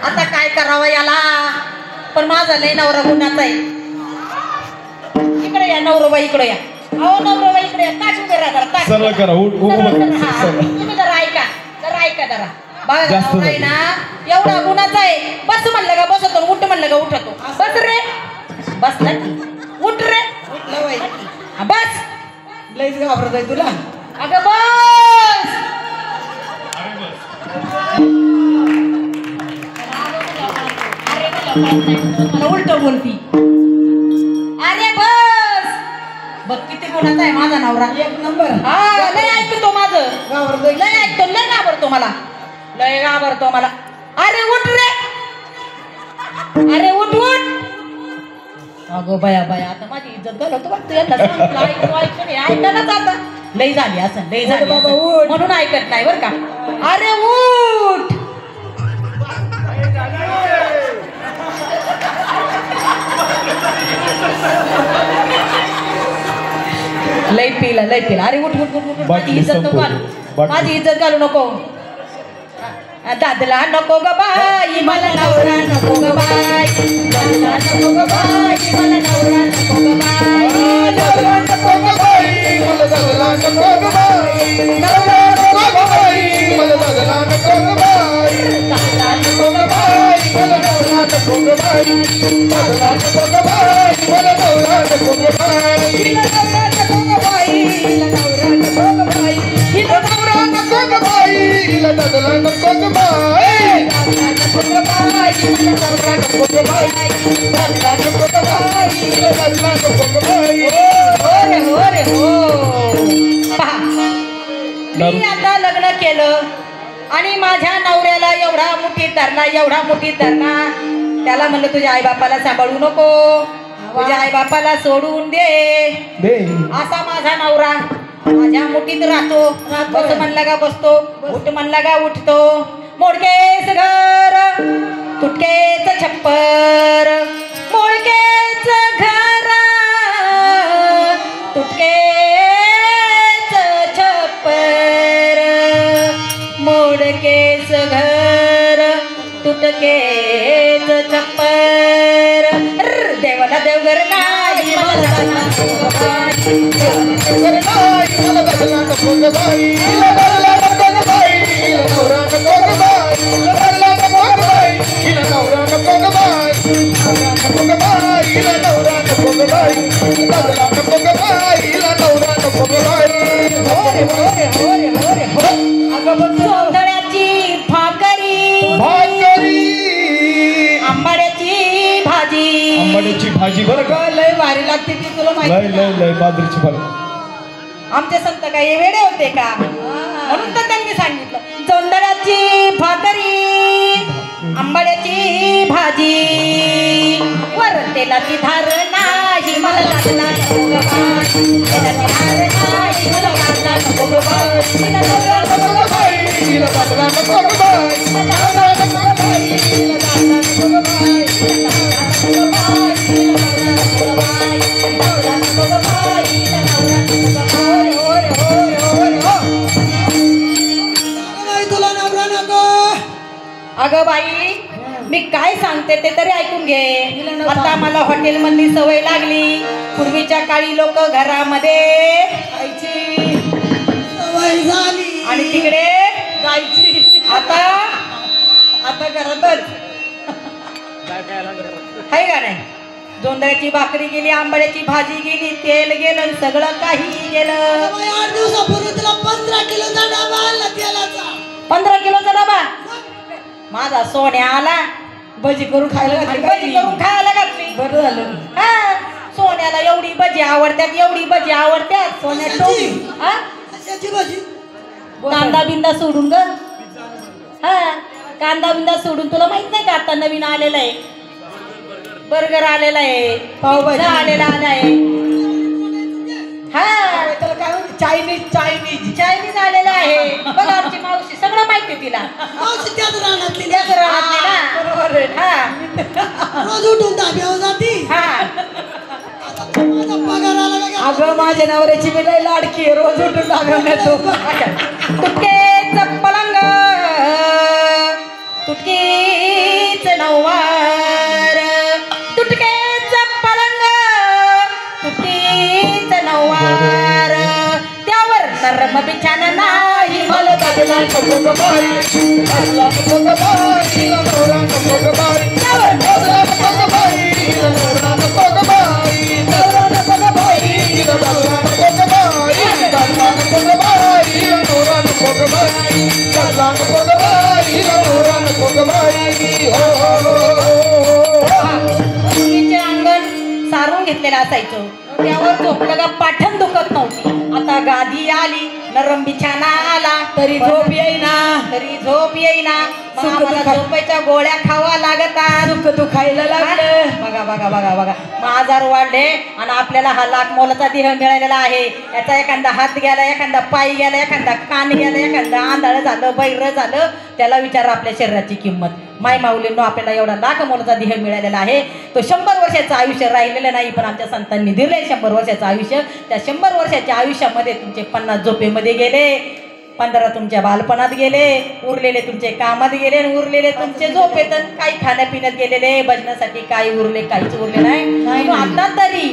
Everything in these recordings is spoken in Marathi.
आता काय करावं याला पण माझा लय नवरा गुन्हाचा आहे इकडे या नवरोबा इकडे या अहो नवरोबा इकडे या ताश उभे राहा जरा ताश सरळ करा तुम्ही जरा ऐका जरा बघा नवरा आहे ना एवढा गुन्हाचा आहे बस म्हणलं का बसतो उठ म्हणलं का उठतो बस रे बस ना उठ रे उठलं बाई बस लईच घाबरत आहे तुला अगं बस मला उलट बोलती अरे बस बघ किती गुणाचा आहे माझा नवरा एक नंबर हा लय ऐकतो माझं लय घाबरतो मला अरे उठ रे अरे उठ अगो बया आता माझी इज्जत घालवतो बघ तू ऐकणारच आता लय झाली असं लय झाली म्हणून ऐकत नाही बर का अरे उठ लय पिला अरे उठ माझी इज्जत घालू नको दादला नको ग बाई मला नवरा नको ग बाई दादला नको ग बाई मला नवरा नको ग बाई नवरा नको ग बाई मला दादला नको ग बाई नवरा नको ग बाई मला दादला नको ग बाई दादला नको ग बाई मला नवरा नको ग बाई दादला नको ग बाई मला नवरा नको ग बाई हिला नवरा नको ग बाई हिला नवरा नको ग बाई हिला नवरा नको ग बाई हिला दादला नको ग बाई दादला नको ग बाई हिला नवरा नको ग बाई दादला नको ग बाई हिला दादला नको ग बाई हो पहा मी आता लग्न केलं आणि माझ्या नवऱ्याला एवढा मुठीत धरला त्याला म्हणलं तुझ्या आई बापाला सांभाळू नको तुझ्या आई बापाला सोडून दे असा माझा नवरा माझ्या मुठीत राहतो बस म्हणला का बसतो उठ म्हणला का उठतो मोडकेच घर तुटकेच छप्पर मोडकेच घर तुटकेच छप्पर मोडकेच घर तुटकेच छप्पर देवाला देवघर नाही मला सौंदर्याची भाकरी आंबाड्याची भाजी बरं का लय भारी लागते ती तुला माहिती लय बाजरीची भाजी आमचे संत काही वेडे होते का म्हणून तर त्यांनी सांगितलं सौंदर्याची भाकरी आंबाड्याची भाजी वर तेलाची धार नाही मला लागला नको ग बाई तेलाची धार नाही मला लागला नको ग बाई तिला लागला नको ग बाई तिला लागला नको ग बाई तिला लागला नको ग बाई तिला लागला नको ग बाई तिला लागला नको ग बाई तिला लागला नको ग बाई तिला लागला नको ग बाई तिला लागला नको ग बाई तुला नवरा नको अगं बाई मी काय सांगते ते तरी ऐकून घे आता मला हॉटेल मधली सवय लागली पूर्वीच्या काळी लोक घरामध्ये खायची सवय झाली आणि तिकडे जायची आता घरातच आहे का नाही जोंधळ्याची भाकरी गेली आंबाड्याची भाजी गेली तेल गेलं सगळं काही गेलं 8 दिवसापूर्वी तुला 15 किलोचा डबा आणला तेलाचा 15 किलोचा डबा माझा सोन्या आला भजी करून खायला घातली बरं झालं हा सोन्याला एवढी भजी आवडतात सोन्या टोपी हा भाजी कांदा बिंदा सोडून ग हा कांदा बिंदा सोडून तुला माहित नाही का आता नवीन आलेला आहे बर्गर आलेला आहे पावभाजी आलेला आहे हा त्याला काय चायनीज आलेला आहे बघ आमची मावशी सगळं माहिती तिला मावशी त्याच रानातली ना बरोबर हा रोज उठून धाब्यावर जाती हा अगं माझ्या नवऱ्याची मी लय लाडकी रोज उठून धाब्यावर येतो तुटकेच पलंग तुटकी नऊवार तुटकेच पलंग तुटीच नऊवार त्यावर नरम बिछान नाही मला दादला नको ग बाई दादला नको ग बाई नवरा नको ग बाई दादला नको ग बाई नवरा नको ग बाई नवरा नको ग बाई दादला नको ग बाई दादला नको ग बाई नवरा नको ग बाई दादला नको ग बाई नवरा नको ग बाई हो पूर्वीचे अंगण सारून घेतलेलं असायचं त्यावर झोपलं का पाठण दुखत नव्हती आता गादी आली नरम बिछाना आला तरी झोप येईना तरी झोप येईना सुख आम्हाला दुःख- झोपायच्या गोळ्या खावा लागतात दुःख दुखायला लागलं बघा बघा बघा बघा मग आजार वाढले आणि आपल्याला हा लाख मोलाचा देह मिळालेला आहे याचा एखादा हात गेला एखादा पाय गेला एखादा कान गेला एखादा आंधळ झालं बैर झालं त्याला विचारा आपल्या शरीराची किंमत माय माऊलींनो आपल्याला एवढा लाख मोलाचा देह मिळालेला आहे तो 100 वर्षाचं आयुष्य राहिलेलं नाही पण आमच्या संतांनी दिलंय 100 वर्षाचं आयुष्य त्या 100 वर्षाच्या आयुष्यामध्ये तुमचे 50 झोपेमध्ये गेले 15 तुमच्या बालपणात गेले उरलेले तुमचे कामात गेले आणि उरलेले तुमचे झोपेत काही खाण्यापिण्यात गेलेले भजनासाठी काही उरले काहीच उरले नाही आता तरी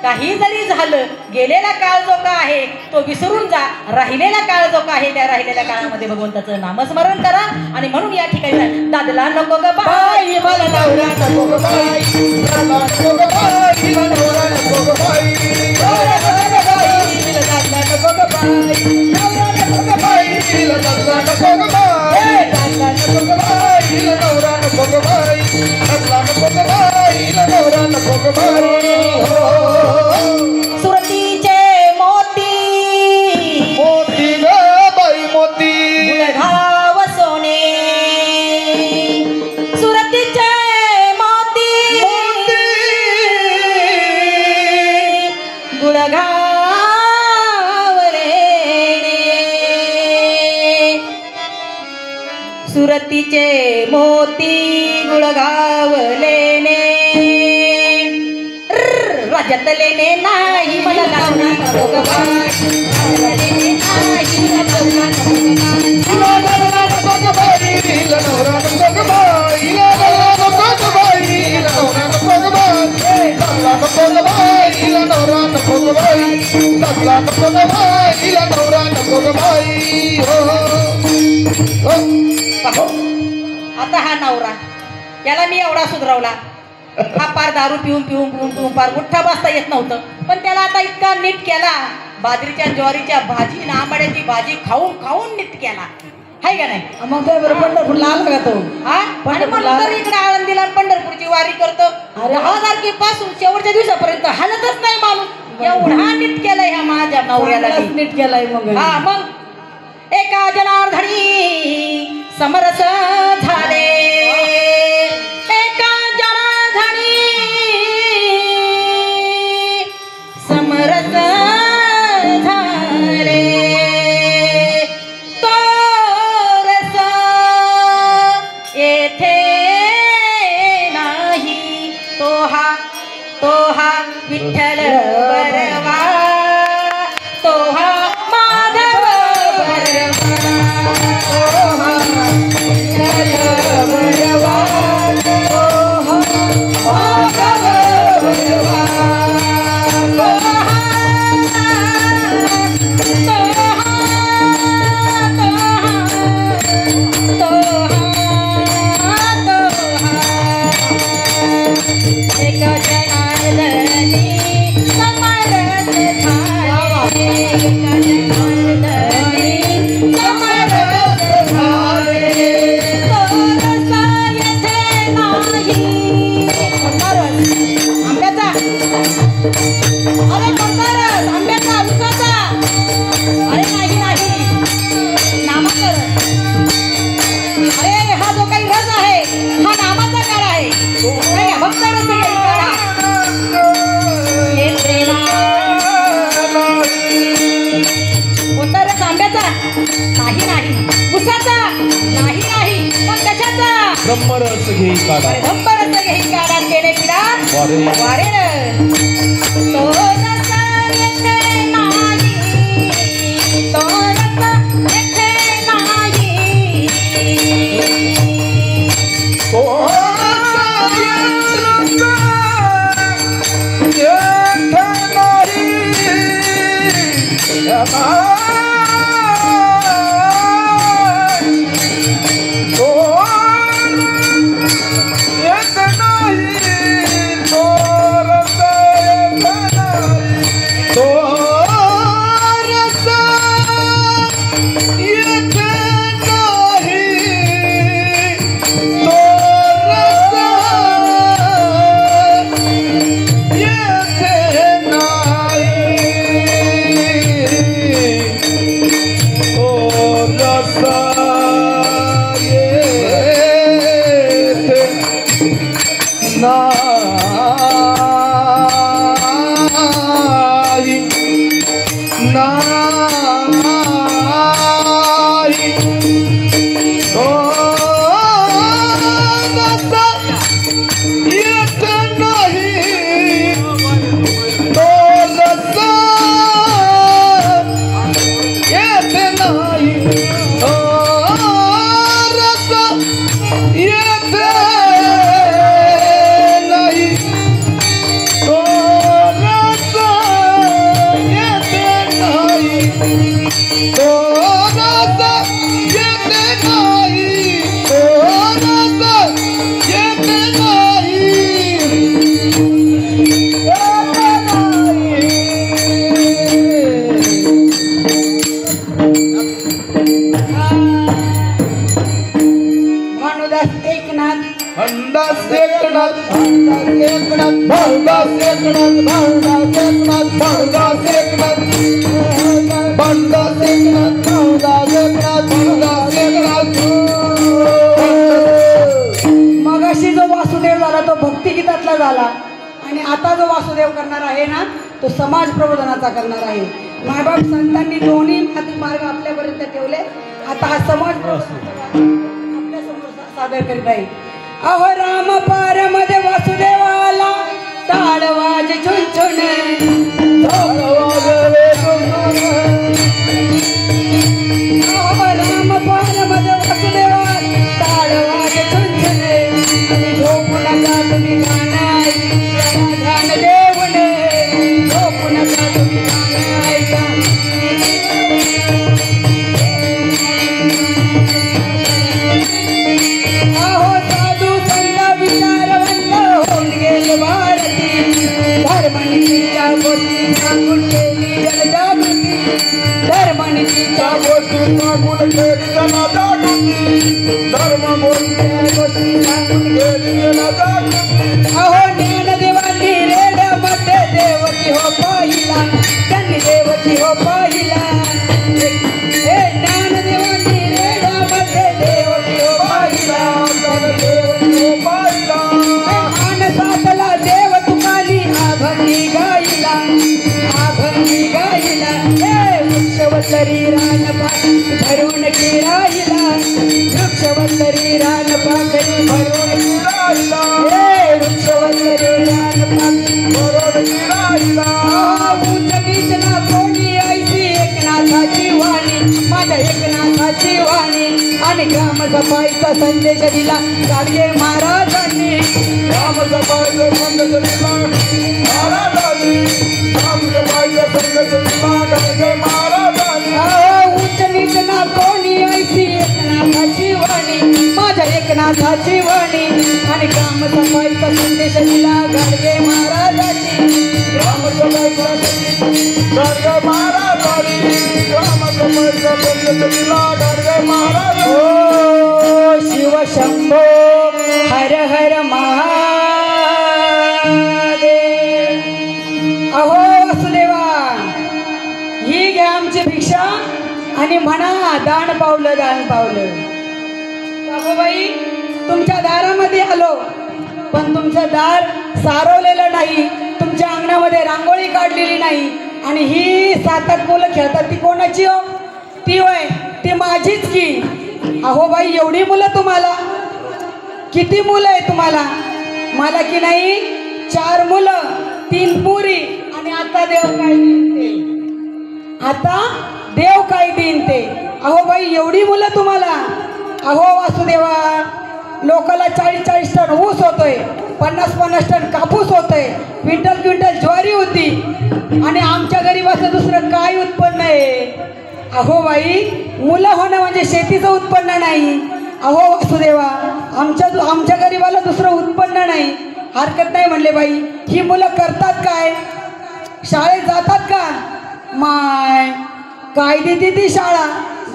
काही जरी झालं गेलेला काळ जो का आहे तो विसरून जा राहिलेला काळ जो का आहे त्या राहिलेल्या काळामध्ये भगवंताचं नामस्मरण करा आणि म्हणून या ठिकाणी दादला नको ग बाई मला नवरा नको ग बाई दादला नको ग बाई नवरा नको ग बाई नवरा नको ग बाई दादला नको ग बाई नवरा नको ग बाई दादला नको ग बाई दादला नको ग बाई नवरा नको ग बाई दादला नको ग बाई नवरा नको ग बाई सुरतीचे मोती मोती ग बाई मोती गुळघाव सोने सुरतीचे मोती गुळघाव लेणे सुरतीचे मोती गुळघावलेने राज्यातलेने नाही मला लावणार नको ग बाई राज्यातलेने नाही मला लावणार नको ग बाई दादला नको ग बाई नवरा नको ग बाई दादला नको ग बाई नवरा नको ग बाई दादला नको ग बाई नवरा नको ग बाई दादला नको ग बाई नवरा नको ग बाई हो पाहू आता हा नवरा त्याला मी एवढा सुधरवला हा पार दारू पिऊन पिऊन पिऊन पिऊन पार गुठ्ठा बसता येत नव्हतं पण त्याला आता इतका नीट केला बाजरीच्या ज्वारीच्या भाजी आणि आंबाड्याची भाजी खाऊन खाऊन नीट केला हाय का नाही मग ते बरं पंढरपूरला आला का तो हा आणि म्हणून तर इकडे आळंदीला आणि पंढरपूरची वारी करतो 10 तारखेपासून शेवटच्या दिवसापर्यंत हालतच नाही माणूस एवढा नीट केलाय ह्या माझ्या नवऱ्याला नीट केलाय मग हा मग एका जनार्दनी समरस झाले एका जनार्दनी समरस झाले तो रस येथे नाही तो हा विठ्ठल बरवा तो हा माधव अरे कोणता आंब्याचा उसाचा अरे नाही नाही नामाचा रस अरे हा जो काही रस आहे हा नामाचा काढा आहे नाही भक्त रस आहे काढा कोणता रस आंब्याचा नाही नाही उसाचा नाही नाही पण कशाचा ब्रह्मरस घे काढा ब्रह्मरस घे काढा केले पिढा वारेण तो रस येथे नाही तो रस येथे नाही तो मगाशी जो वासुदेव झाला तो भक्तिगीतातला झाला आणि आता जो वासुदेव करणार आहे ना तो समाज प्रबोधनाचा करणार आहे. मायबाप संतांनी दोन्ही मार्ग आपल्यापर्यंत ठेवले. आता हा समाज आपल्या समोर सादर करीत आहे. अहो राम पार मध्ये वासुदेवाला टाळ वाज छुन अहो राम पार मध्ये वासुदेवाला टाळ वाज छुन आणि झोपू नका तुम्ही गाणं समाधान देवने झोपू नका तुम्ही गाणं ऐका. अहो साधू संत विचारवंत होऊन गेले भारती धर्मनीतीच्या गोष्टी सांगून केली जनजागृती धर्मनीतीच्या गोष्टी सांगून केली जनजागृती धर्मबोधीच्या गोष्टी सांगून केली जनजागृती. अहो ज्ञानदेवांनी रेड्यामध्ये देवकी हो पाहिला त्यांनी देवकी हो पाहिला. हे ज्ञानदेवांनी रेड्यामध्ये देवकी हो पाहिला देवकी हो पाहिला. मानसातला देव तुकाली अभंगी गाईला अभंगी गाईला. हे वृक्षवल्लरी रानपाखरी भरून की राहिला वृक्षवल्लरी रानपाखरी भरून की राहिला. हे वृक्षवल्लरी रानपाखरी भरून की राहिला. उंच नीच ना कोणी ऐसी एकनाथाची वाणी माझ्या एकनाथाची वाणी आणि ग्रामसफाईचा संदेश दिला गाडगे महाराजांनी ग्रामसफाईचा संदेश दिला महाराजांनी ग्रामसफाईचा संदेश दिला गाडगे महाराजांनी. उच्च नीच ना कोणी ऐसी एकनाथाची वाणी माझ्या एकनाथाची वाणी आणि ग्रामसफाईचा संदेश दिला गाडगे महाराजांनी ग्रामसफाईचा संदेश गाडगे महाराजांनी ग्रामसफाईचा संदेश दिला गाडगे महाराजांनी. ओ शिव शंभो हर हर महादेव. अहो वासुदेवा ही घ्या आमची भिक्षा आणि म्हणा दान पावलं दान पावलं. बाबूबाई तुमच्या दारामध्ये आलो पण तुमचं दार सारवलेलं नाही तुमच्या अंगणामध्ये रांगोळी काढलेली नाही आणि ही 7-8 मुलं खेळतात ती कोणाची हो? ती होय ती माझीच की. अहो बाई एवढी मुलं तुम्हाला किती मुलं आहे तुम्हाला? मला की नाही 4 मुलं 3 पुरी आणि आता देव काय देईन ते आता देव काय देईन ते. अहो बाई एवढी मुलं तुम्हाला. अहो वासुदेवा लोकाला 40-40 टन ऊस होतोय, 50-50 टन कापूस होतोय, क्विंटल ज्वारी होती आणि आमच्या गरीबाचं दुसरं काय उत्पन्न आहे? अहो बाई, मुलं होणं म्हणजे शेतीचं उत्पन्न नाही. अहो वासुदेवा, आमच्या गरीबाला दुसरं उत्पन्न नाही. हरकत नाही म्हणले बाई. ही मुलं करतात काय? शाळेत जातात का? माय काय देते ती शाळा?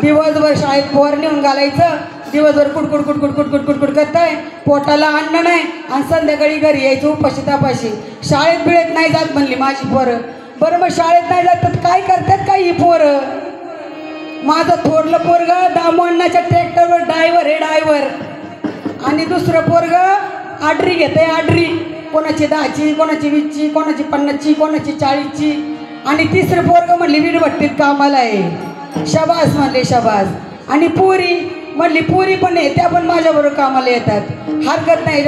दिवसभर शाळेत पोर नेऊन घालायचं, दिवसभर कुडकुड करताय, पोटाला अन्न नाही आणि संध्याकाळी घरी यायचं उपाशी तापाशी. शाळेत बिळेत नाही जात म्हणली माझी पोरं. बरं मग शाळेत नाही जात तर काय करतात काय ही पोरं? माझं थोरलं पोरगं दामोन्नाच्या ट्रॅक्टरवर ड्रायव्हर आणि दुसरं पोरगं आडरी घेते आडरी, कोणाची 10ची, कोणाची 20ची, कोणाची 50ची, कोणाची 40ची. आणि तिसरं पोरगं म्हणली वीटभट्टीत कामाला आहे. शबास म्हणले शबास. आणि पुरी म्हणली पुरी पण आहे, त्या पण माझ्याबरोबर कामाला येतात. हरकत नाही.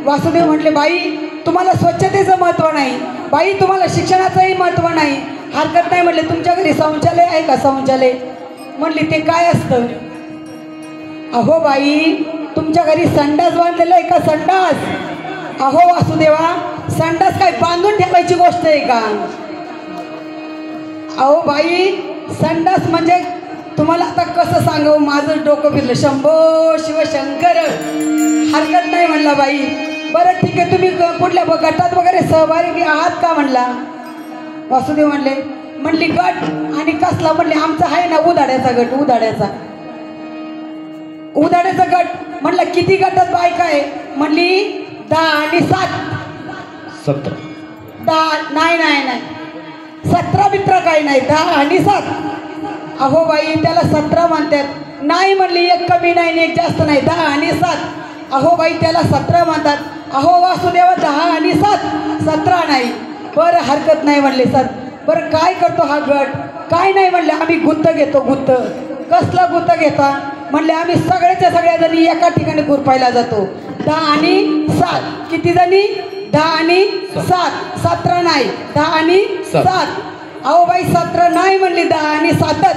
वासुदेव म्हटले बाई तुम्हाला स्वच्छतेचं महत्त्व नाही, बाई तुम्हाला शिक्षणाचंही महत्त्व नाही. हरकत नाही म्हणले. तुमच्या घरी शौचालय आहे का? शौचालय. म्हणली ते काय असतं? अहो बाई तुमच्या घरी संडास बांधलेलं आहे का? संडास. अहो वासुदेवा, संडास काय बांधून ठेवायची गोष्ट आहे का? अहो बाई संडास म्हणजे तुम्हाला आता कसं सांगावं, माझं डोकं फिरलं. शंभो शिवशंकर. हरकत नाही म्हणला बाई. बरं ठीक आहे, तुम्ही कुठल्या गटात वगैरे सहभागी आहात का म्हणला. वासुदेव म्हणली गट आणि कसला? म्हणले आमचा आहे ना उधाड्याचा गट. उधाड्याचा गट. म्हणलं किती गटात बायका आहे? म्हणली 10 आणि 7. 17. 10 नाही 17 मित्र काही नाही, 10 आणि 7. अहो बाई त्याला 17 म्हणतात. नाही म्हणली, एक कमी नाही एक जास्त नाही, 10 आणि 7. अहो बाई त्याला 17 म्हणतात. अहो वासुदेवा 10 आणि 7, 17 नाही. बरं हरकत नाही म्हणले सर. बरं काय करतो हा गट? काय नाही म्हणले, आम्ही गुत्त घेतो. गुत्त. कसला गुत्त घेता? म्हणले आम्ही सगळ्याच्या सगळ्या जणी एका ठिकाणी खुरपायला जातो. 10 आणि 7. किती जणी? 10 आणि 7. 17 नाही, 10 आणि 7. अहो बाई 17 नाही म्हणली, 10 आणि 7च.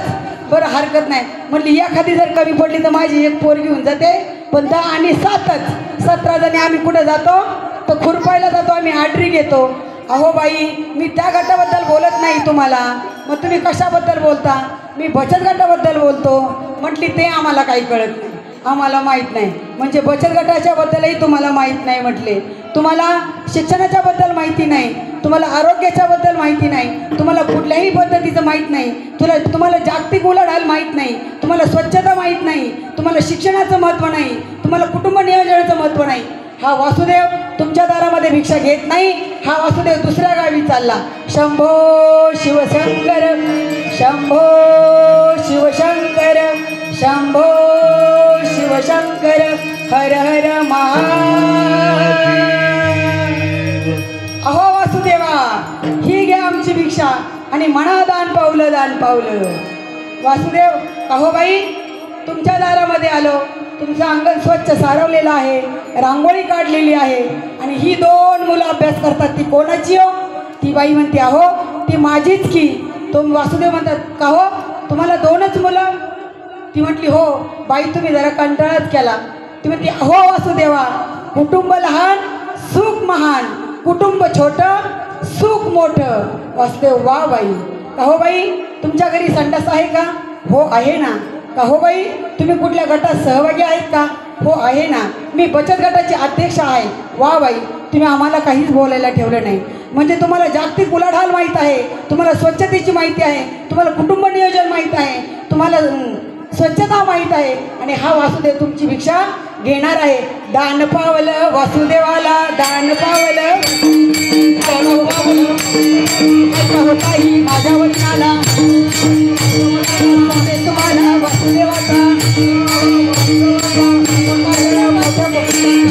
बरं हरकत नाही म्हणली. एखादी जर कमी पडली तर माझी एक पोर घेऊन जाते, पण 10 आणि 7च. 17 जणी आम्ही कुठे जातो? तर खुरपायला जातो, आम्ही आडरी घेतो. अहो बाई मी त्या गटाबद्दल बोलत नाही तुम्हाला, मग तुम्ही कशाबद्दल बोलता? मी बचत गटाबद्दल बोलतो. म्हटली ते आम्हाला काही कळत नाही, आम्हाला माहीत नाही. म्हणजे बचत गटाच्याबद्दलही तुम्हाला माहीत नाही म्हटले. तुम्हाला शिक्षणाच्याबद्दल माहिती नाही, तुम्हाला आरोग्याच्याबद्दल माहिती नाही, तुम्हाला कुठल्याही पद्धतीचं माहीत नाही, तुम्हाला जागतिक उलाढाल माहीत नाही, तुम्हाला स्वच्छता माहीत नाही, तुम्हाला शिक्षणाचं महत्त्व नाही, तुम्हाला कुटुंब नियोजनाचं महत्त्व नाही. हा वासुदेव तुमच्या दारामध्ये भिक्षा घेत नाही. हा वासुदेव दुसऱ्या गावी चालला. शंभो शिवशंकर, शंभो शिवशंकर, शंभो शिवशंकर, हर हर महादेव. अहो वासुदेवा, ही घ्या आमची भिक्षा आणि म्हणा दान पावलं, दान पावलं. वासुदेव, अहो बाई तुमच्या दारामध्ये आलो, तुमचं अंगण स्वच्छ सारवलेलं आहे, रांगोळी काढलेली आहे आणि ही 2 मुलं अभ्यास करतात. ती कोणाची हो? ती बाई म्हणते अहो ती माझीच की. वासुदेव म्हणतात का हो तुम्हाला 2च मुलं? ती म्हटली हो. बाई तुम्ही जरा कंटाळाच केला. ती म्हणते अहो वासुदेवा, कुटुंब लहान सुख महान, कुटुंब छोटं सुख मोठं. वासुदेव वा बाई. का हो बाई तुमच्या घरी संडास आहे का? हो आहे ना. का हो बाई तुम्ही कुठल्या गटात सहभागी आहेत का? हो आहे ना, मी बचत गटाची अध्यक्ष आहे. वा बाई, तुम्ही आम्हाला काहीच बोलायला ठेवलं नाही. म्हणजे तुम्हाला जागतिक उलाढाल माहीत आहे, तुम्हाला स्वच्छतेची माहिती आहे, तुम्हाला कुटुंब नियोजन माहीत आहे, तुम्हाला स्वच्छता माहीत आहे आणि हा वासुदेव तुमची भिक्षा घेणार आहे. दान पावलं वासुदेवाला, दान पावलं, काही माझ्या वचनाला तुम्हाला वासुदेवाचा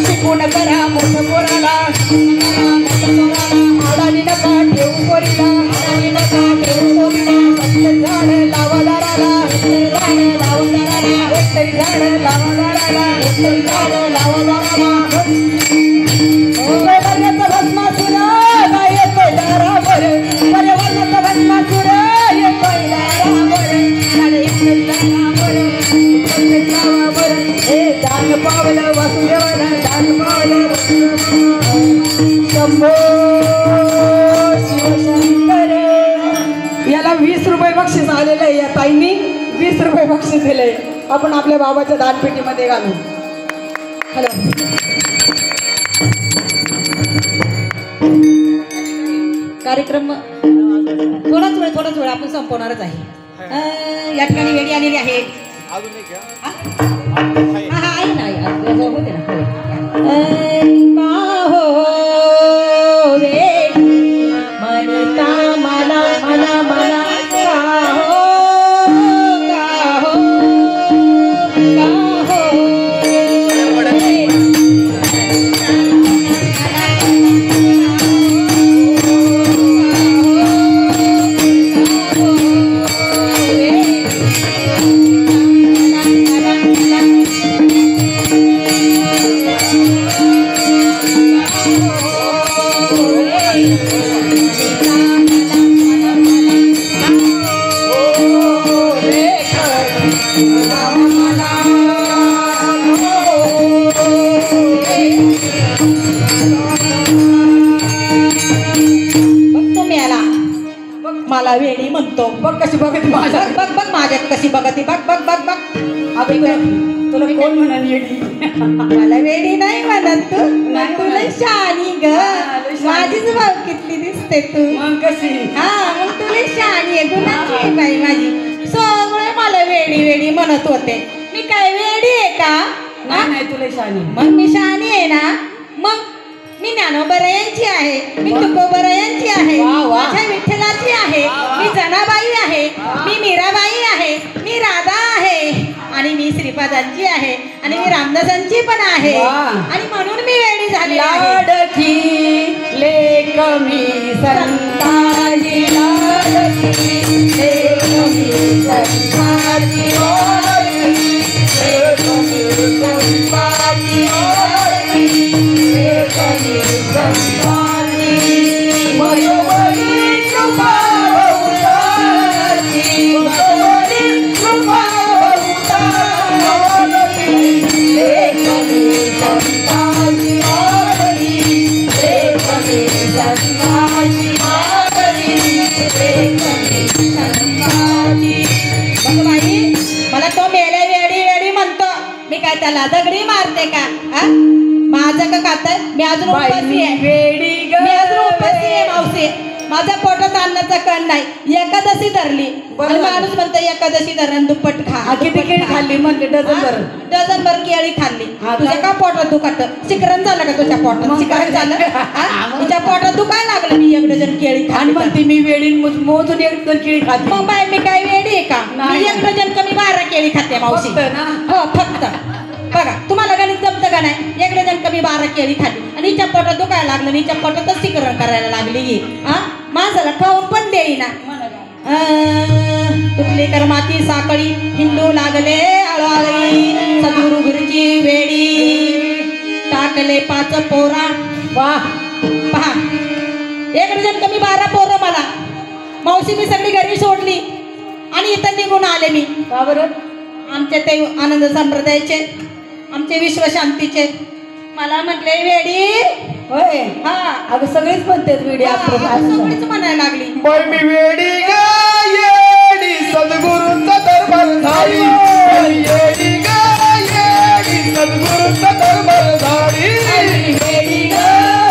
शिकवण करा मोठं पोराला, आडानी नका ठेवू पोरीला, आडानी नका ठेवू पोरीला. झाड लावा दाराला, झाड लावा दाराला, एकतरी झाड लावा दाराला, एकतरी झाड लावा दाराला. पर्यावरणाचा भस्मासुर येतोय दारावर, पर्यावरणाचा भस्मासुर येतोय दारावर, एकतरी दारावर, एकतरी दारावर. हे दान पावलं वासुदेव शंभो शिवशंकर. याला 20 रुपये बक्षीस आलेलं आहे. या ताईंनी 20 रुपये बक्षीस दिले. आपण आपल्या बाबाच्या दानपेटीमध्ये घालू. हॅलो. कार्यक्रम थोडाच वेळ आपण संपवणारच आहे. या ठिकाणी वेळी आलेली आहे. अजून एक हा हा आहे ना, होते ना. का हो वेडी म्हणता मला मला मला का हो का हो का हो मला वेडी म्हणतो. बघ कशी बघत माझ्या. बघ बघ माझ्यात कशी बघती. बघ बघ बघ बघ. तुला कोण म्हणाल येडी? मला वेडी नाही म्हणत तू. तुला शानी ग. माझीच भाव किती दिसते तू. मग कशी? हा मग तुला शानी आहे. गुणाची आहे बाई माझी. सगळे मला वेडी वेडी म्हणत होते. मी काय वेडी आहे का? नाही तुला शानी. मग मी शानी आहे ना. मग मी ज्ञानोबरायांची आहे. मी तुकोबरायांची आहे. वा, वा. माझ्या विठ्ठलाची आहे. मी जनाबाई आहे. मी मीराबाई आहे. मी राधा आहे. आणि मी श्रीपादांची आहे. आणि मी रामदासांची पण आहे. वा. आणि म्हणून मी वेडी झाली आहे. लाडकी लेक मी संताजी. लाडकी लेक मी संताजी. लेक मी संताजी. लेक मी संताजी. मयोवरी कृपा बहुताची. मयोवरी कृपा बहुताची. लेक मी संताजी. लेक मी संताजी. लेक मी संताजी. बघ बाई, मला तो मेल्या वेडी वेडी म्हणतो. मी काय त्याला दगडी मारते का? हा? माझं का खात? मी अजून उपासी आहे. वेडी ग. मी अजून उपासी आहे मावशी. माझ्या पोटात अन्नाचा कण नाही. एकादशी धरली. आणि माणूस म्हणतो एकादशी धरण दुप्पट खा. किती केळी खाल्ली म्हणते? डझनभर. डझनभर केळी खाल्ली. हा तुझ्या का? का पोटात दुखत? शिकरण झालं का तुझ्या पोटात? मग शिकरण काय झालं? झालं? हा? तुझ्या पोटात दुखायला लागलं. मी एक डझन केळी आणि खाल्ली. म्हणते मी वेळी मोजून एक दोन केळी खाते. मग बाय मी काय वेडी आहे का? नाही. मी एक डझन कमी 12 केळी खाते मावशी. फक्त ना? हो फक्त. बघा तुम्हाला गणित जमतं का नाही? एक डझन कमी 12 केळी खाल्ली. आणि हिच्या पोटात दुखायला लागलं. आणि हिच्या पोटातच शिकरण करायला लागली. हा माणसाला खाऊन पण देईना. तुटली कर माती साकळी. हिंदू लागले आळाळी. सद्गुरु गुरुची वेडी. टाकले 5 पोरा. वा. पहा एक डझन कमी 12 पोरं मला. मावशी मी सगळी घरी सोडली. आणि इथं निघून आले मी. का बरं? आमचे ते आनंद संप्रदायाचे, आमचे विश्वशांतीचे मला म्हटले वेडी. होय. हा अगं सगळीच म्हणतात वेडी. सगळीच म्हणायला लागली. बाई मी वेडी ग येडी सद्गुरूंचा दरबार झाली. बाई येडी ग येडी सद्गुरूंचा दरबार झाली. वेडी ग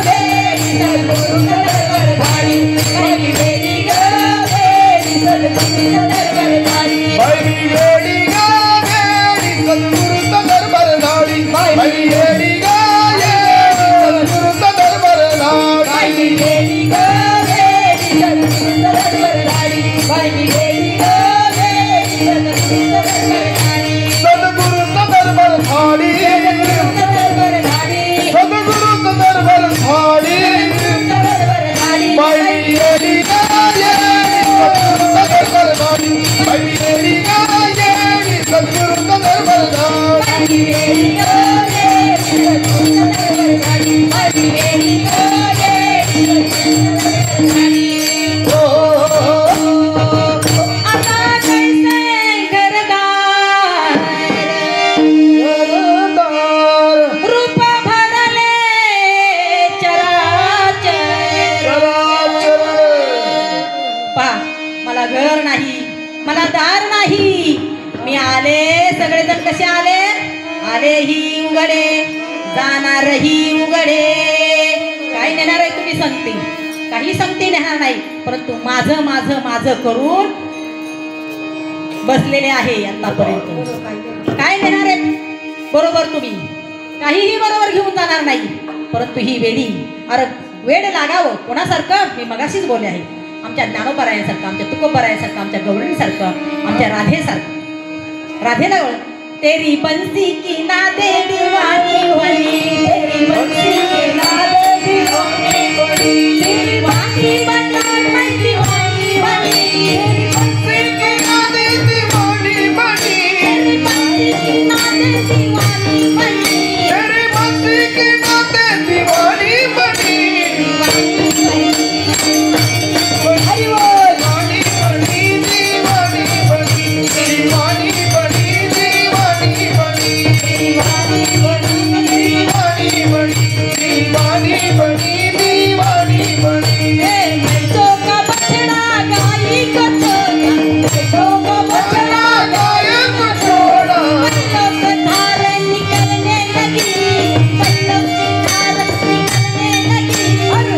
वेडी सद्गुरूंचा दरबार झाली. वेडी ग वेडी सद्गुरूंचा दरबार झाली. बाई मी वेडी ग येडी सद्गुरूंचा दरबार झाली. बाई येडी ग येडी सद्गुरूंचा दरबार झाली. वेडी ग वेडी सद्गुरूंचा दरबार झाली. वेडी ग वेडी सद्गुरूंचा दरबार झाली. सद्गुरूंचा दरबार झाली. कसे आले आले ही उघडे जाणार ही उघडे काय नेणार आहे तुम्ही संगती काही संगती नेणार नाही परंतु माझं माझं माझं करून बसलेले आहे आतापर्यंत काय नेणार आहे बरोबर तुम्ही काहीही बरोबर घेऊन जाणार नाही परंतु ही वेडी अरे वेड लागावं कोणासारखं मी मगाशीच बोलले आहे आमच्या ज्ञानोबरायांसारखं आमच्या तुकोबरायांसारखं आमच्या गवळणीसारखं आमच्या राधेसारखं राधेला ओळख तेरी बंसी की नादे दीवानी बनी तेरी बंसी की नादे दीवानी बनी तेरी बाती बनार मैं दीवानी बनी तेरी बंसी की नादे दीवानी बनी तेरी बाती की नादे दीवानी बनी तेरी बंसी की नादे दीवानी बनी हरि बोल दीवानी बनी दीवानी बनी दीवानी बनी दीवानी बनी दीवानी बनी मैसों का बछड़ा गाय को छोड़ा मैसों का बछड़ा गाय को छोड़ा पल्लव की धार निकलने लगी पल्लव की धार निकलने लगी दीवानी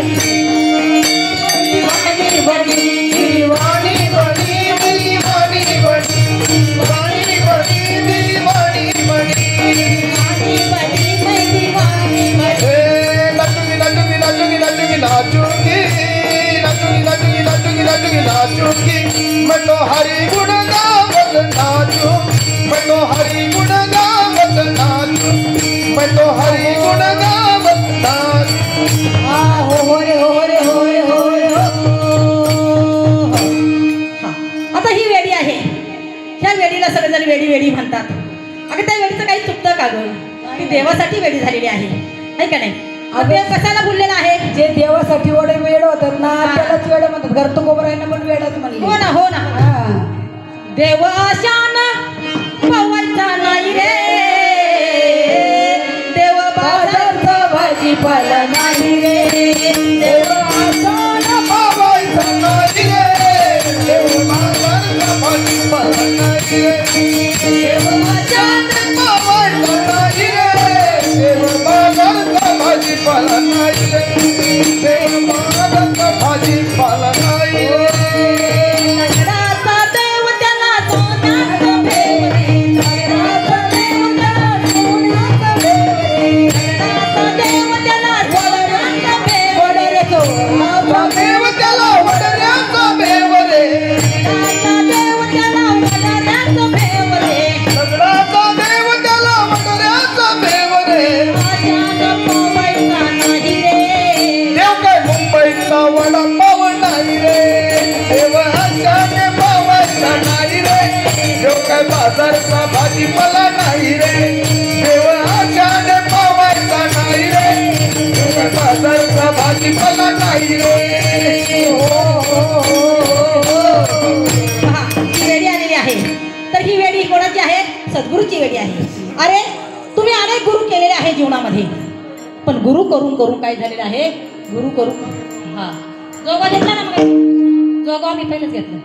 बनी दीवानी बनी दीवानी बनी दीवानी बनी दीवानी बनी दीवानी बनी मैं दीवानी बनी नाचूंगी नाचूंगी नाचूंगी नाचूंगी नाचूंगी नाचूंगी नाचूंगी नाचूंगी नाचूंगी मैं तो हरि गुण गावत नाचूं मैं तो हरि गुण गावत नाचूं मैं तो हरि गुण गावत नाचूं हो रे हो रे हो रे हो रे आता ही वेडी आहे ह्या वेडीला सगळेजण वेडी वेडी म्हणतात अगं त्या वेडीचं काही चुकतं का गं ती देवासाठी वेडी झालेली आहे का नाही देव कशाला बोललेला आहे जे देवासाठी एवढे वेळ होतात ना त्यालाच वेळ म्हणतात घर तुकोबरायांना पण वेळच म्हणले हो ना देव शान पवायचा नाही रे देव बाजारचा भाजीपाला नाही रे देव शान पावायचा नाही रे देव बाजारचा भाजीपाला नाही रे देव शान पावायचा नाही रे देव बाजारचा भाजीपाला नाही रे देव बाजारचा भाजीपाला नाही रे नगराचा देव त्याला सोन्याचं भेव रे नगराचा देव त्याला सोन्याचं भेव रे नगराचा देव त्याला सोन्याचं भेव रे सोन्याचा देव त्याला वडऱ्याचा भेव रे नगराचा देव त्याला वडऱ्याचं भेव रे नगराचा देव त्याला वडऱ्याचा भेव रे आशानं पवायचा नाही रे देव काय मुंबईचा वडापाव नाही रे देव आशाने पावायचा नाही रे देव काय बाजारचा भाजीपाला नाही रे देव आशाने पावायचा नाही रे देव काय बाजारचा भाजीपाला नाही रे ही वेडी आलेली आहे तर ही वेडी कोणाची आहे सद्गुरूची वेडी आहे अरे तुम्ही अनेक गुरु केलेले आहे जीवनामध्ये पण गुरु करून करून काय झालेलं आहे गुरु करून हा जोगा घेतला ना मग जोगा मी पहिलेच घेतला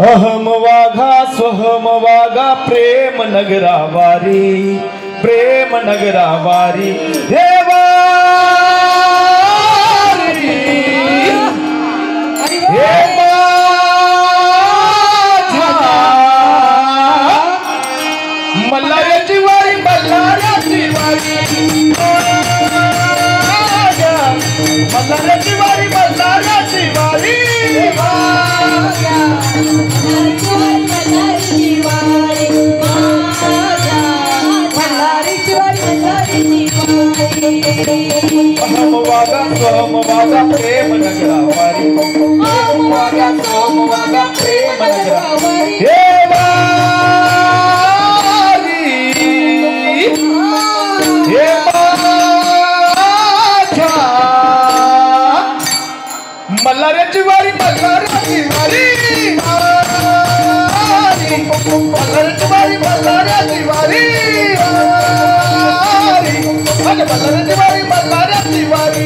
अहम वाघा स्वहम वाघा प्रेम नगरा वारी प्रेम नगरा वारी देवा मल्हाराची वारी मल्हाराची वारी मल्हाराची वारी मल्हाराची वारी अहम वागा स्वहम वागा प्रेम नगरा वारी वागा स्वहम वागा प्रेम नगरा वारी हे माझ्या मल्हाराची वारी मल्हाराची वारी मल्हाराची वारी मल्हाराची वारी अरे मल्हाराची वारी मल्हाराची वारी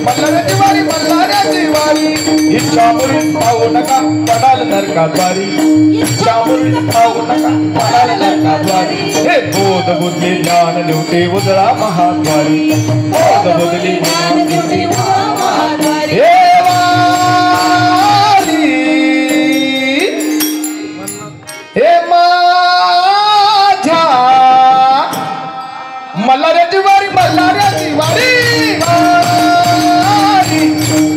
मल्हाराची वारी मल्हाराची वारी इच्छा मुरी पाहू नका पडाल नरकात वारी इच्छा मुरी पाहू नका पडाल नरकात वारी हे बोध बुद्धी ज्ञान निवते उजळा महाद्वारी बोध बुद्धी ज्ञान निवते उजळा महाद्वारी हे वारी हे माझ्या मल्हाराची वारी मल्हाराची वारी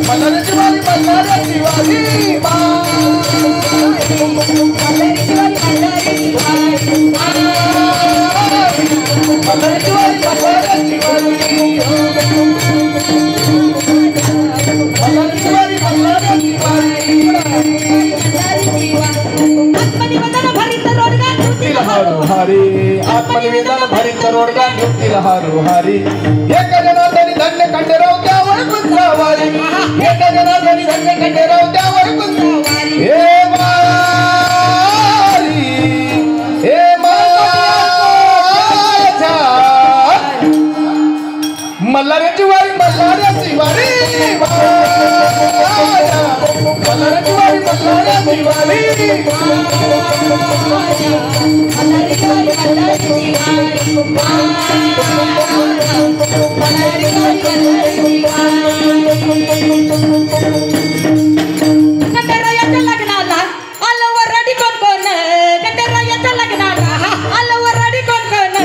मल्हाराची वारी मल्हाराची वारी मल्हाराची वारी मल्हाराची आत्मनिवेदन भरित रोडगा निवतील हारू हारी एक जनार्दनी धन्य खंडेराव त्यावर गुंजावारी एक जनार्दनी धन्य खंडेराव त्यावर गुंजावारी हे वारी हे माझ्या मल्हाराची वारी मल्हाराची वारी मल्हाराची वारी मल्हाराची वारी गणरायाच्या लग्नाला आलं वराडी कोण कोण गणरायाच्या लग्नाला आलं वराडी कोण कोण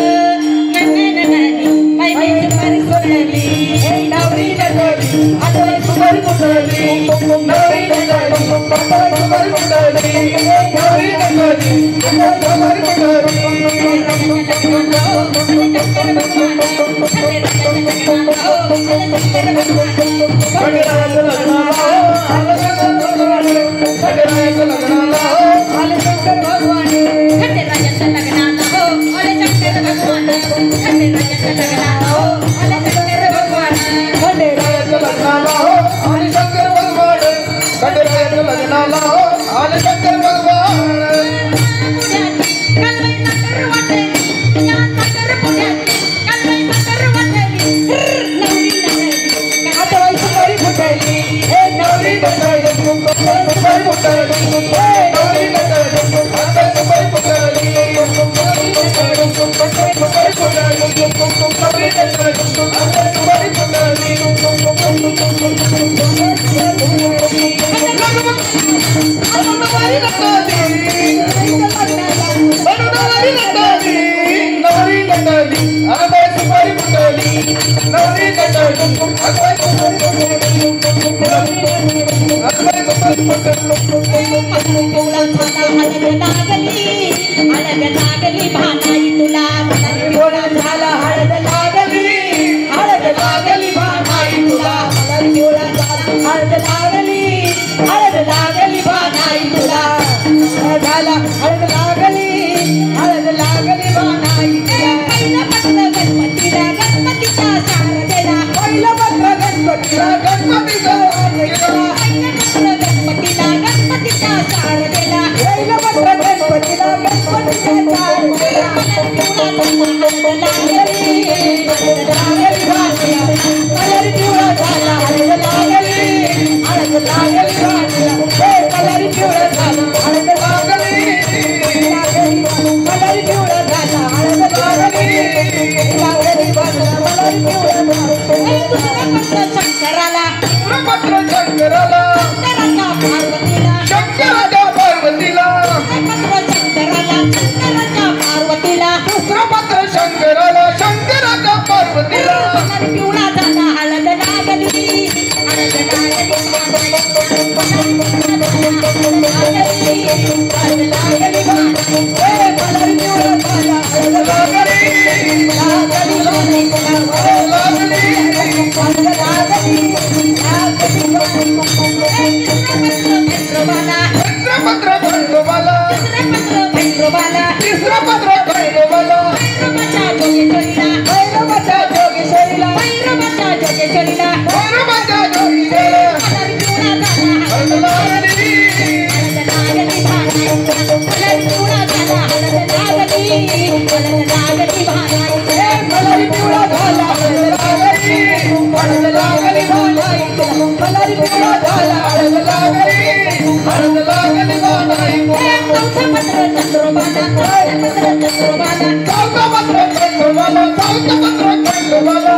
महिन्याची वारी सोडली नवरी नटली आठवण सुमारी कुठली नवरी नटली आठवण सुमारी कुठली नवरी नटली आठवण लागली भानाई तुला गोळा झाला हळद लागली भानाई तुला गोळा झाला हळद लागली भानाई तुला झाला हळद लागली भानाई तुला पहिलं पत्र गणपतीला गणपतीच्या शारदेला पहिलं पत्र गणपतीला गणपतीच्या शारदेला पहिलं पत्र गणपतीच्या शारदेला शंकराला शंकराच्या पार्वतीला दुसरं पत्र शंकराला शंकराच्या पार्वतीला पिवळा झाला हळद लागली लागली मलारी पिवळा झाला हळद लागली बाणाई चौथा पत्र चंद्रोबाला चौथा पत्र खंडोबाला चौथा पत्र खंडोबाला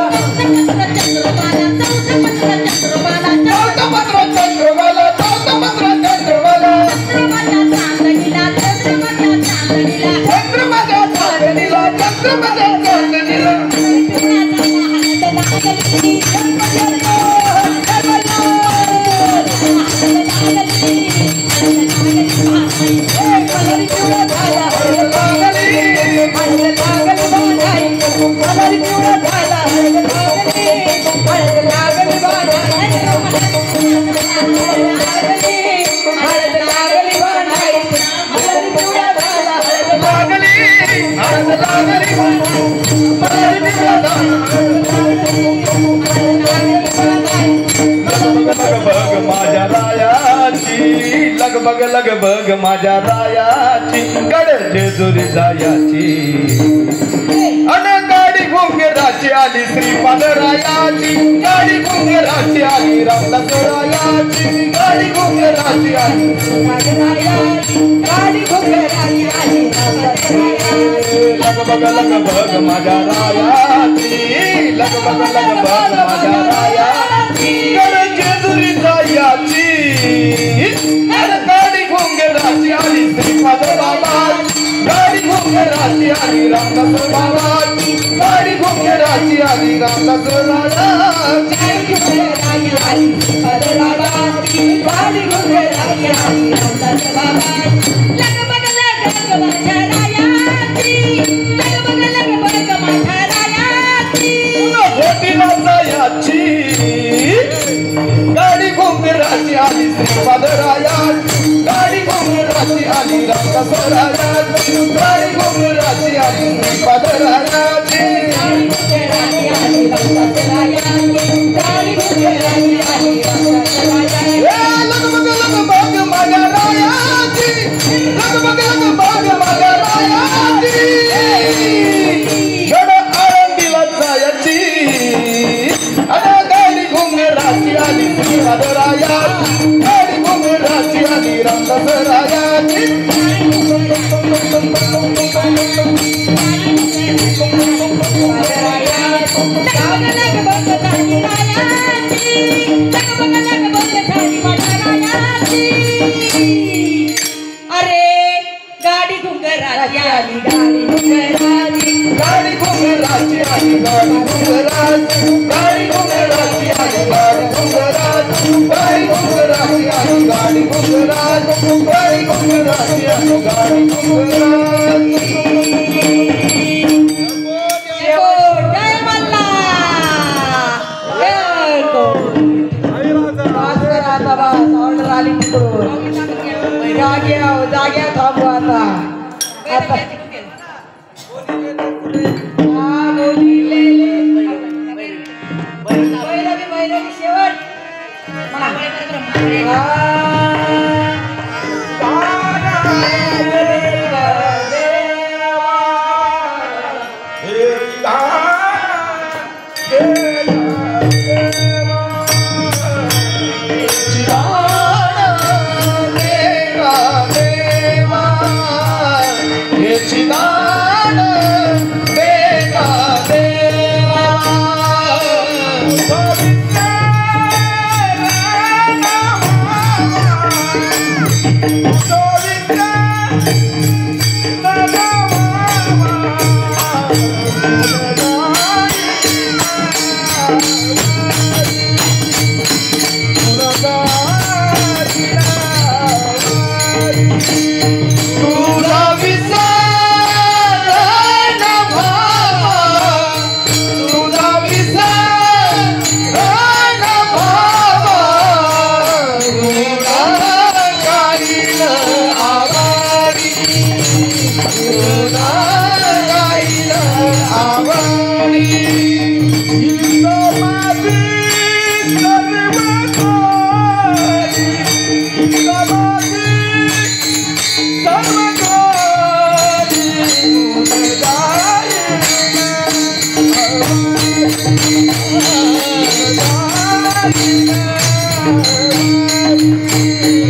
चौथा पत्र चंद्रोबाला चौथा पत्र चंद्रोबाला चंद्रमाच्या चांदणीला चंद्रमाच्या चांदणीला मलारी पिवळा झाला हळद लागली बाणाई मलारी पिवळा झाला हळद लागली बाणाई हळद लागली बाणाई मलारी पिवळा झाला हळद लागली हळद लागली मलारी पिवळा झाला लगबग माझ्या रायाची लगबग लगबग माझ्या रायाची गड जेजुरी जायाची अन गाडी घुंगराची आली श्रीपाद रायाची गाडी घुंगराची आली रामदास रायाची गाडी घुंगराची आली गाडी घुंगराची आली लगबग लगबग माझ्या रायाची लगबग लगबग माझ्या रायाची गड जेजुरी जायाची अन गाडी घुंगराची आली श्रीपाद बाबाची गाडी घुंगराची आली रामदास बाबाची गाडी घुंगराची आली रामदास रायाची गाडी घुंगराची आली रामदास होतीला जायाची गाडी घुंगराची आली श्रीपाद रायाची गाडी घुंगराची आली रामदास रायाची गाडी घुंगराची आली श्रीपाद रायाची लगबग लगबग माझ्या रायाची लगबग लगबग माझ्या रायाची गड आळंदीला जायाची अन गाडी घुंगराची आली श्रीपाद रायाची गाडी घुंगराची आली रामदास रायाची अरे गाडी घुंगराची आली गाडी घुंगराची गाडी घुंगराची आली गाडी घुंगराची गाडी घुंगराची आली गाडी घुंगराची गाडी घुंगराची आली गाडी घुंगराची गाडी घुंगराची आली गाडी घुंगराची जय मल्हार जय ऑर्डर आली तिकडून जाग्या थांबू आता आता भैरवी शेवट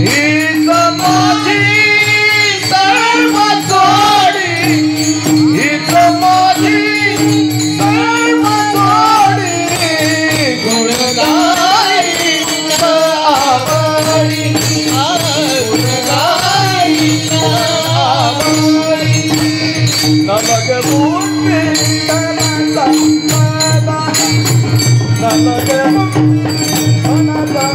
हीच माझी सर्व जोडी, हीच माझी सर्व जोडी, गुण गाईन आवडी, गुण गाईन आवडी. नमक मूर्ती तनाचा मादा, नमक तनाचा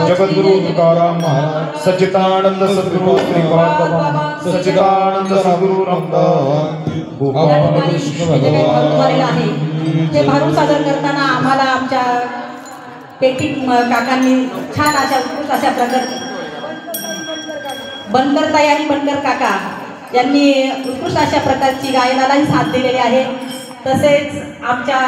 जगद्गुरु तुकाराम महाराज सच्चिदानंद सद्गुरु श्रीपाद सच्चिदानंद सद्गुरु रामदास हे भारूड सादर करताना आम्हाला आमच्या पेटी काकांनी छान अशा उत्कृष्ट अशा प्रकारे बनकरताई आणि बनकर काका यांनी उत्कृष्ट अशा प्रकारची गायनालाही साथ दिलेली आहे. तसेच आमच्या